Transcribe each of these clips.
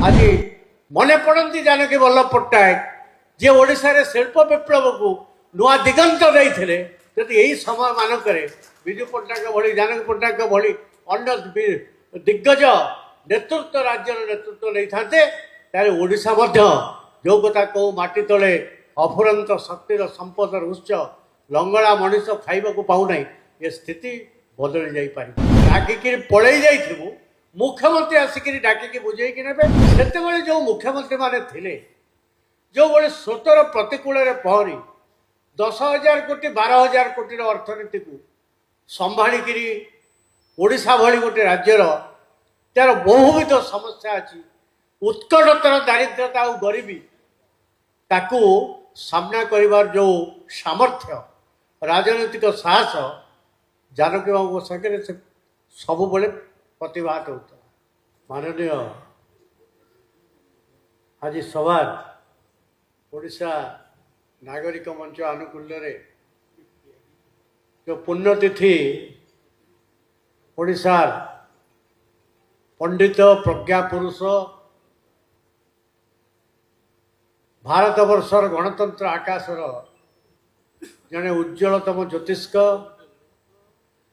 आज मने पड़ती जानकी वल्लभ पट्टनायक जे ओडिशा शिल्प विप्लव को नुआ दिगंत देते जदि यही समय मानक विजु पट्टनायक भली जानकी पट्टनायक भली अन्य दिग्गज नेतृत्व राज्य नेतृत्व नहीं था ओडिशा जो कथा कौ माटी तले अफुरंत शक्तिर संपदर उत्स लंगड़ा मनीष खाइबा पाऊना ये स्थिति बदली जापर डाकिकी पलि जाइबू मुख्यमंत्री आसिक डाकिकी बुझे ने जो मुख्यमंत्री माने थिले जो बड़े स्रोतर प्रतिकूल पहरी 10,000 कोटी 12,000 कोटी अर्थनीति को संभाली ओडिशा भली गोटे राज्यर तार बहुविध समस्या अच्छी उत्कटतर दारिद्रता और गरीबी ताकू सामना करिवार जो सामर्थ्य राजनैतिक साहस जानकी बाबू संगे से सब बड़े प्रतिभात होता माननीय आज सवार ओडिशा नागरिक मंच आनुकूल्य रे जो पुण्यतिथि ओडिशार पंडित प्रज्ञा पुरुष भारत वर्षर गणतंत्र आकाशर जड़े उज्ज्वलतम ज्योतिष्क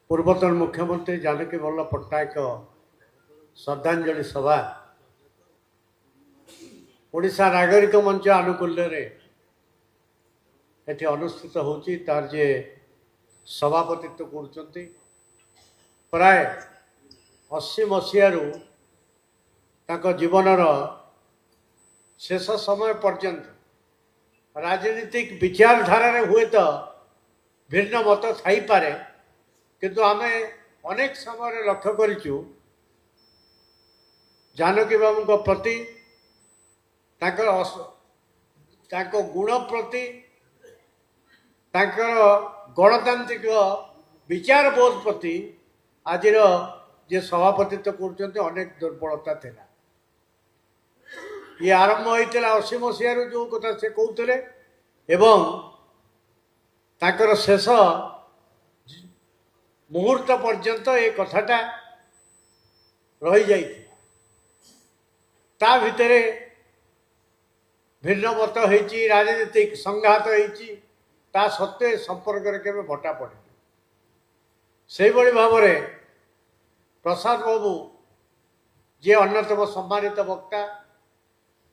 पूर्वतन मुख्यमंत्री जानकी वल्लभ पट्टनायक श्रद्धांजलि सभा ओडिशा नागरिक मंच आनुकूल्य रे एठी अनुष्ठित होची तार जे सभापतित्व करछंती प्राय 80 मसीहारू ताको जीवनर शेष समय पर्यंत राजनीतिक विचारधारा हुए तो भिन्न मत थी पारे किंतु आमे अनेक समय लक्ष्य करिचु जानकी बाबू को प्रति ताको गुण प्रति ताकर गणतांत्रिक विचार बोध प्रति आज जे सभापतित्व करछन्ते अनेक दुर्बलता थिला ये आरंभ होता 80 मसीह जो कथा से कहते एवं ताकर शेष मुहूर्त पर्यंत ये कथाटा रही जाई ता भितरे भिन्न मत होती राजनीतिक संघात होती ता सत्वे संपर्क केवे भट्टा पड़े से भाव में प्रसाद बाबू जे अन्यतम सम्मानित वक्ता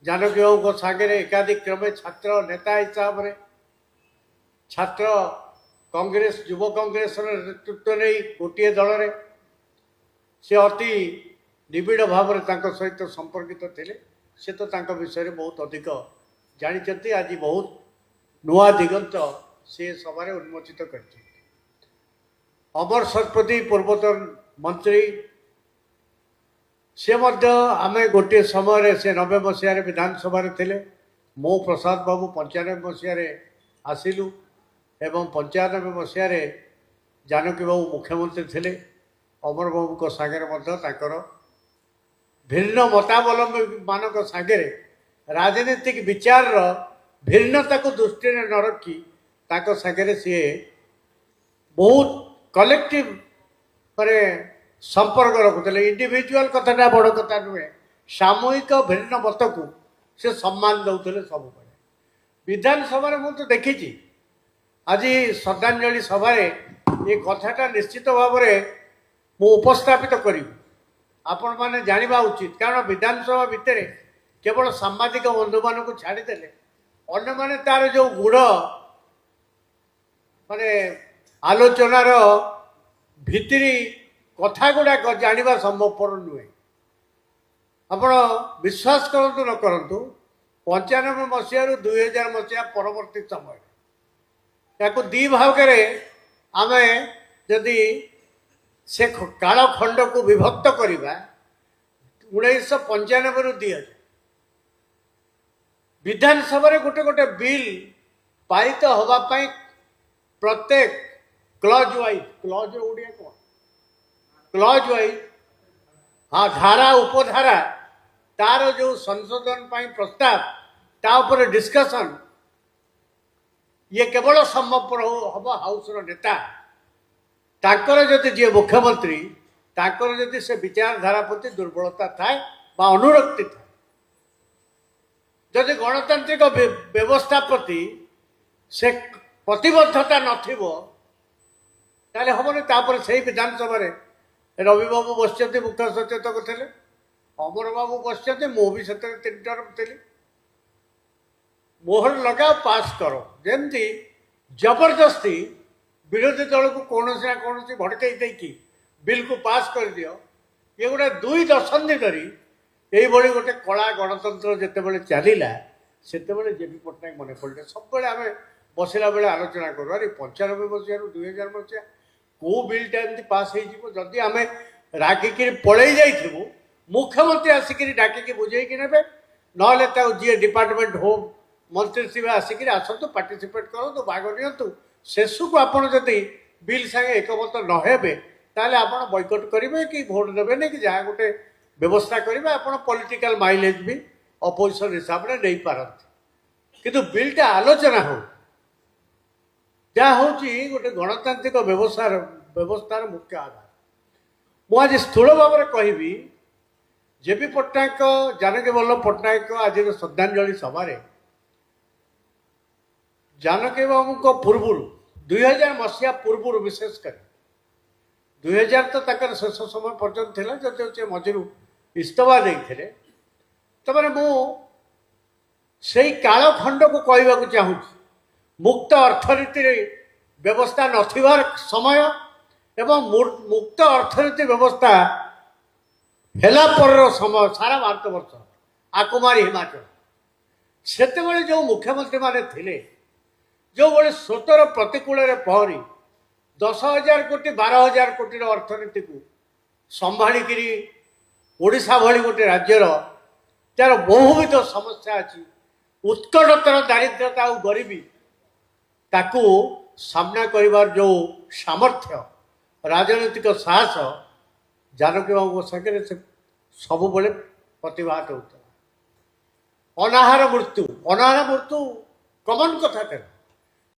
जानकी बाबू को सागे एकाधिक क्रमे छात्र नेता हिसाब से छात्र कांग्रेस युव कांग्रेस नेतृत्व नहीं गोटे दल रे से अति निबिड़ भाव में सहित संपर्कित थे से तो विषय बहुत अधिक जानी आज बहुत नुआ दिगंत से सभारे उन्मोचित कर अमर शतपथी पूर्वतन मंत्री से आमे गोटे समय से 90 मसीह विधानसभा थे मो प्रसाद बाबू 95 मसीह आसिलु एवं 95 मसीह जानकी बाबू मुख्यमंत्री थे अमर बाबू को सागर भिन्न मतावलंबी मानक सागे राजनीतिक विचार भिन्नता को दृष्टि न रखी सागे सी बहुत कलेक्टिव पर संपर्क रखुले इंडिविजुअल कथाटा बड़ कथा नुहे सामूहिक भिन्न मत को से सम्मान दौले सब विधानसभा मुझे देखी आज श्रद्धांजलि सभा ये कथाटा निश्चित भाव में मु उपस्थापित करी आपण मैंने जाना उचित कारण विधानसभा भितर केवल सांबादिक बंधु मान को छाड़देले अन्य माने तार जो गुण माने आलोचनार भितरी कथा गुड़ाक जाना संभवपर नुहे आपण विश्वास करतु न करतु 95 मसीह 2000 मसीहा परवर्ती समय या दी भाग आम जदि से काल खंड को विभक्त करवा 1995 रु 2000 विधानसभा गोटे गोटे बिल पारित होगापाई प्रत्येक क्लज वाइज ओडिया कौन क्लज वाइज हाँ धारा उपधारा तार जो संशोधन प्रस्ताव तापर डिस्कशन ये केवल संभवपर हम हाउस नेता ताकर जदि जी मुख्यमंत्री ताकर जदि से विचारधारा प्रति दुर्बलता थाए अनुरक्ति थाए ଯଦି ଗଣତାନ୍ତ୍ରିକ ବ୍ୟବସ୍ଥା ପ୍ରତି ସେ ପ୍ରତିବଦ୍ଧତା ନଥିବ ତାହେଲେ ହବନି। ତାପରେ ସେଇ ବିଧାନସଭାରେ ରବିବାବୁ ବସିଛନ୍ତି, ମୁଖ୍ୟ ସଚେତକ ଥିଲେ, ଅମର ବାବୁ ବସିଛନ୍ତି, ମୁଁ ବି ସେଥିରେ 3 ଟର୍ମ ଥିଲି। ମୋହର ଲଗାଅ, ପାସ୍ କର। ଯେମିତି ଜବରଦସ୍ତି ବିରୋଧୀ ଦଳକୁ କୌଣସି ନା କୌଣସି ଭଡ଼କେଇ ଦେଇକି ବିଲ୍କୁ ପାସ୍ କରିଦିଅ, ଇଏ ଗୋଟେ 2 ଦଶନ୍ଧି ଧରି এইভাবে গোটে কলা গণতন্ত্র যেতবে চালিলা সেতবে জেপি পট্টনাক মনে পড়লে সবুলে আমি বসিলা বেড়ে আলোচনা করু আরে 95 মସିହାରୁ 2000 মସିହା কেউ বিলটা এমনি পাস হয়ে যাব যদি আমি রাগিকি পড়াই যাইবু মুখ্যমন্ত্রী আসিকি ডাকিকি বুঝাইকি নেবে নহলে তাও যে ডিপার্টমেন্ট হোম মন্ত্রী থাকবে আসিকি আসন্তু পার্টিসিপেট করতু ভাগ নিয়ন্তু শেষকু আপনার যদি বিল সাথে একমত নহেবে তাহলে আপনার বয়কট করবে কি ভোট দেবে না কি যা গোটে व्यवस्था करेंगे आप पॉलिटिकल माइलेज भी अपोजिशन हिसाब से नहीं पारती किंतु बिलटा आलोचना हो जहाँ हूँ गोटे गणतांत्रिक व्यवस्थार मुख्य आधार। मुझे स्थूल भाव में कहबी जेपी पट्टनायक जानकी वल्लभ पट्टनायक आज श्रद्धांजलि सभार जानकी बाबू पूर्व 2000 मसीहा पूर्व विशेषकर 2000 तो तक शेष समय पर्यटन था जब मझिरू इस्तफा देते तमारे मुझे कालखंड को कहवाक चाहूँ मुक्त अर्थनीति व्यवस्था नथिबार समय एवं मुक्त अर्थनीति व्यवस्था हेला पर समय सारा भारत वर्ष आकुमारी हिमाचल से जो मुख्यमंत्री माने थिले जो बड़े स्रोतर प्रतिकूल पहरी 10,000 कोटी 12,000 कोटी अर्थनीति को संभाळिकी ओडिशा भली गोटे राज्यर तार बहुविध समस्या अच्छी उत्कटतर दारिद्रता और गरीबी ताकू सामना करिवार जो सामर्थ्य राजनीतिक साहस जानकी बाबू सागे से सब बड़े प्रतिभात होता। अनाहार मृत्यु कमन कथा था